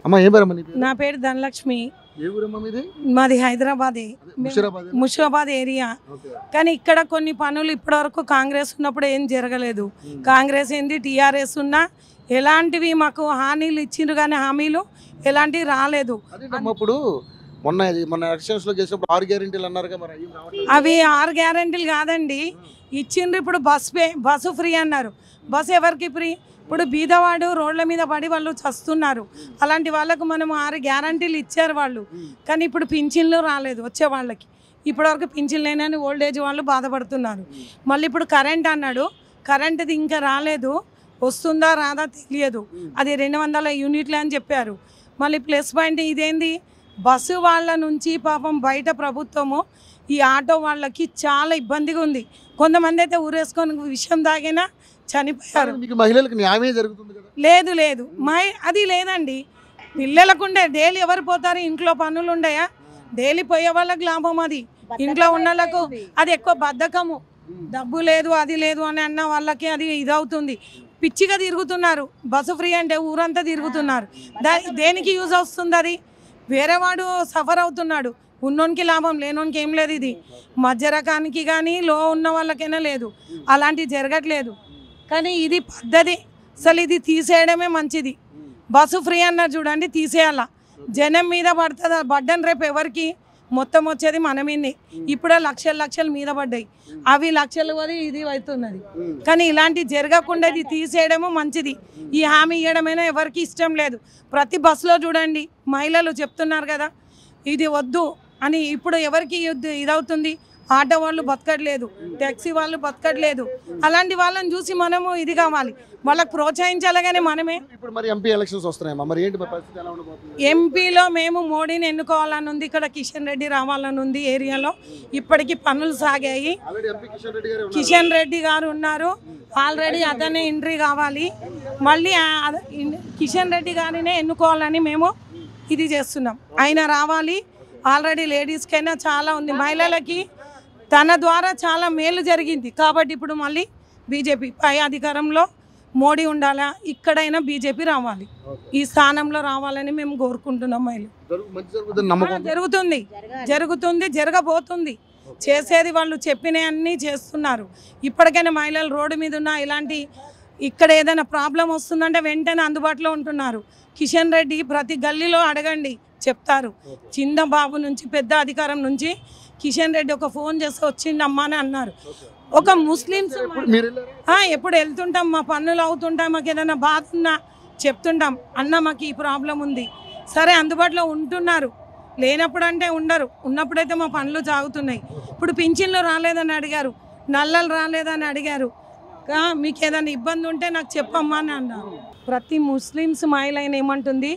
అమ్మ ఏం పేరమ్మ నీ పేరు? నా పేరు ధనలక్ష్మి. ఏ ఊరమ్మ మీది? మాది హైదరాబాద్ ముషిరాబాద్ ఏరియా. కానీ ఇక్కడ కొన్ని పనులు ఇప్పటివరకు కాంగ్రెస్ ఉన్నప్పుడు ఏం జరగలేదు. కాంగ్రెస్ ఏంది టీఆర్ఎస్ ఉన్నా ఎలాంటివి మాకు హామీలు ఇచ్చిండ్రు కానీ హామీలు ఎలాంటివి రాలేదు. ఇప్పుడు మొన్న ఎలక్షన్స్ లో చేసినప్పుడు 6 గ్యారెంటీలు అన్నారు కదా, అవి 6 గ్యారెంటీలు కాదండి ఇచ్చిండ్రు. ఇప్పుడు బస్సు ఫ్రీ అన్నారు. బస్సు ఎవరికి ఫ్రీ? ఇప్పుడు బీదవాడు రోడ్ల మీద పడి వాళ్ళు చస్తున్నారు. అలాంటి వాళ్ళకు మనం 6 గ్యారంటీలు ఇచ్చారు వాళ్ళు. కానీ ఇప్పుడు పింఛన్లు రాలేదు వచ్చే వాళ్ళకి. ఇప్పటివరకు పింఛన్ లేనని ఓల్డేజ్ వాళ్ళు బాధపడుతున్నారు. మళ్ళీ ఇప్పుడు కరెంట్ అన్నాడు, కరెంట్ది ఇంకా రాలేదు. వస్తుందా రాదా తెలియదు. అది 200 యూనిట్లు అని చెప్పారు. మళ్ళీ ప్లస్ పాయింట్ ఇదేంది, బస్సు వాళ్ళ నుంచి పాపం బయట ప్రభుత్వము ఈ ఆటో వాళ్ళకి చాలా ఇబ్బందిగా ఉంది. కొంతమంది అయితే ఊరేసుకొని విషయం తాగినా చనిపోయారు. మహిళలకు న్యాయమే జరుగుతుంది కదా? లేదు లేదు అది లేదండి. పిల్లలకుండే డైలీ ఎవరు పోతారు? ఇంట్లో పనులు ఉండయా? డైలీ పోయే వాళ్ళకి లాభం. అది ఇంట్లో ఉన్న వాళ్ళకు అది ఎక్కువ బద్ధకము. డబ్బు లేదు అది లేదు అని అన్న వాళ్ళకి అది ఇదవుతుంది. పిచ్చిగా తిరుగుతున్నారు. బస్సు ఫ్రీ అంటే ఊరంతా తిరుగుతున్నారు. దేనికి యూజ్ వస్తుంది? అది వేరే వాడు సఫర్ అవుతున్నాడు. ఉన్నోనికి లాభం, లేనోనికి ఏం లేదు. ఇది మధ్య రకానికి కానీ లో ఉన్న వాళ్ళకైనా లేదు. అలాంటివి జరగట్లేదు. కానీ ఇది పద్ధతి అసలు ఇది తీసేయడమే మంచిది. బస్సు ఫ్రీ అన్నారు చూడండి, తీసేయాల. జనం మీద పడుతుంది బడ్డన్. రేపు ఎవరికి మొత్తం వచ్చేది మనమీంది. ఇప్పుడే లక్షలు మీద పడ్డాయి. అవి లక్షలు అది ఇది అవుతున్నది. కానీ ఇలాంటి జరగకుండా ఇది తీసేయడము మంచిది. ఈ హామీ ఇవ్వడమైనా ఎవరికి ఇష్టం లేదు. ప్రతి బస్సులో చూడండి మహిళలు చెప్తున్నారు కదా ఇది వద్దు అని. ఇప్పుడు ఎవరికి ఇదవుతుంది? ఆటో వాళ్ళు బతకట్లేదు, ట్యాక్సీ వాళ్ళు బతకట్లేదు. అలాంటి వాళ్ళని చూసి మనము ఇది కావాలి, వాళ్ళకి ప్రోత్సహించాలి. కానీ మనమే ఇప్పుడు మరి ఎంపీ ఎలక్షన్స్ వస్తున్నాయమ్మా, మరి ఏంటి పరిస్థితి ఎలా ఉండబోతుంది? ఎంపీలో మేము మోడీని ఎన్నుకోవాలని ఉంది. ఇక్కడ కిషన్ రెడ్డి రావాలని ఉంది ఏరియాలో. ఇప్పటికీ పనులు సాగాయి. కిషన్ రెడ్డి గారు ఉన్నారు ఆల్రెడీ. అతనే ఎంట్రీ కావాలి. మళ్ళీ కిషన్ రెడ్డి గారినే ఎన్నుకోవాలని మేము ఇది చేస్తున్నాం. ఆయన రావాలి. ఆల్రెడీ లేడీస్కైనా చాలా ఉంది, మహిళలకి తన ద్వారా చాలా మేలు జరిగింది. కాబట్టి ఇప్పుడు మళ్ళీ బీజేపీ పై అధికారంలో మోడీ ఉండాలా, ఇక్కడైనా బీజేపీ రావాలి, ఈ స్థానంలో రావాలని మేము కోరుకుంటున్నాం. జరుగుతుంది జరగబోతుంది. చేసేది వాళ్ళు చెప్పినవన్నీ చేస్తున్నారు. ఇప్పటికైనా మహిళలు రోడ్డు మీద ఉన్న ఇలాంటి ఇక్కడ ఏదైనా ప్రాబ్లం వస్తుందంటే వెంటనే అందుబాటులో ఉంటున్నారు. కిషన్ రెడ్డి ప్రతి గల్లీలో అడగండి చెప్తారు. చిన్న బాబు నుంచి పెద్ద అధికారం నుంచి కిషన్ రెడ్డి ఒక ఫోన్ చేస్తే వచ్చిండమ్మా అని అన్నారు. ఒక ముస్లిమ్స్ ఎప్పుడు వెళ్తుంటాం, మా పనులు అవుతుంటాం, మాకు ఏదైనా బాధ ఉన్నా చెప్తుంటాం. అన్న మాకు ఈ ప్రాబ్లం ఉంది, సరే అందుబాటులో ఉంటున్నారు. లేనప్పుడు అంటే ఉండరు, ఉన్నప్పుడైతే మా పనులు సాగుతున్నాయి. ఇప్పుడు పింఛన్లు రాలేదని అడిగారు, నల్లలు రాలేదని అడిగారు. మీకు ఏదైనా ఇబ్బంది ఉంటే నాకు చెప్పమ్మా అని అన్నారు. ప్రతి ముస్లిమ్స్ మహిళ ఏమంటుంది,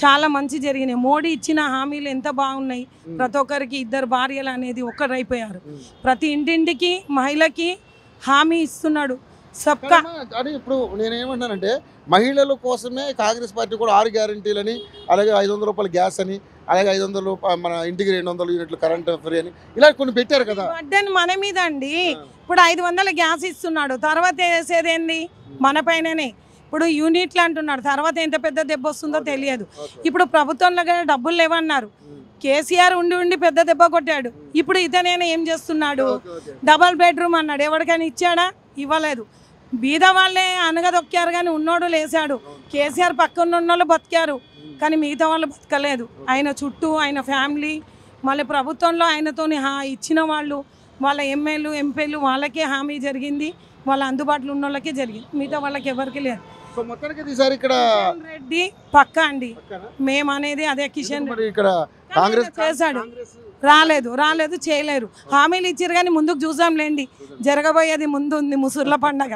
చాలా మంచి జరిగినాయి. మోడీ ఇచ్చిన హామీలు ఎంత బాగున్నాయి. ప్రతి ఒక్కరికి 2 భార్యలు అనేది ఒక్కరైపోయారు. ప్రతి ఇంటింటికి మహిళకి హామీ ఇస్తున్నాడు. సబ్కా అని ఇప్పుడు నేనేమంటానంటే మహిళల కోసమే కాంగ్రెస్ పార్టీ కూడా 6 గ్యారెంటీలని, అలాగే 500 రూపాయల గ్యాస్ అని, అలాగే 500 రూపాయలు మన ఇంటికి 200 యూనిట్లు కరెంట్ ఫ్రీ అని ఇలా కొన్ని పెట్టారు కదా. బడ్డన్ మన మీద అండి. ఇప్పుడు 500 గ్యాస్ ఇస్తున్నాడు, తర్వాత వేసేది ఏంది మన పైననే. ఇప్పుడు యూనిట్లు అంటున్నాడు, తర్వాత ఎంత పెద్ద దెబ్బ వస్తుందో తెలియదు. ఇప్పుడు ప్రభుత్వంలో డబ్బులు లేవన్నారు. కేసీఆర్ ఉండి పెద్ద దెబ్బ కొట్టాడు. ఇప్పుడు ఇతనైనా ఏం చేస్తున్నాడు? డబల్ బెడ్రూమ్ అన్నాడు, ఎవరికైనా ఇచ్చాడా? ఇవ్వలేదు. బీద వాళ్ళే అనగదొక్కారు కానీ ఉన్నోడు లేచాడు. కేసీఆర్ పక్కన ఉన్నోళ్ళు బతికారు కానీ మిగతా వాళ్ళు బతకలేదు. ఆయన చుట్టూ ఆయన ఫ్యామిలీ, మళ్ళీ ప్రభుత్వంలో ఆయనతో ఇచ్చిన వాళ్ళు, వాళ్ళ ఎమ్మెల్యేలు ఎంపీలు వాళ్ళకే హామీ జరిగింది. వాళ్ళ అందుబాటులో ఉన్న వాళ్ళకే జరిగింది, మిగతా వాళ్ళకి ఎవరికి లేదు. రెడ్డి పక్కా అండి మేము అనేది అదే. కిషన్ రెడ్డి చేశాడు, రాలేదు చేయలేరు. హామీలు ఇచ్చారు కానీ ముందుకు చూసాంలేండి, జరగబోయేది ముందు ఉంది. ముసుర్ల పండగ.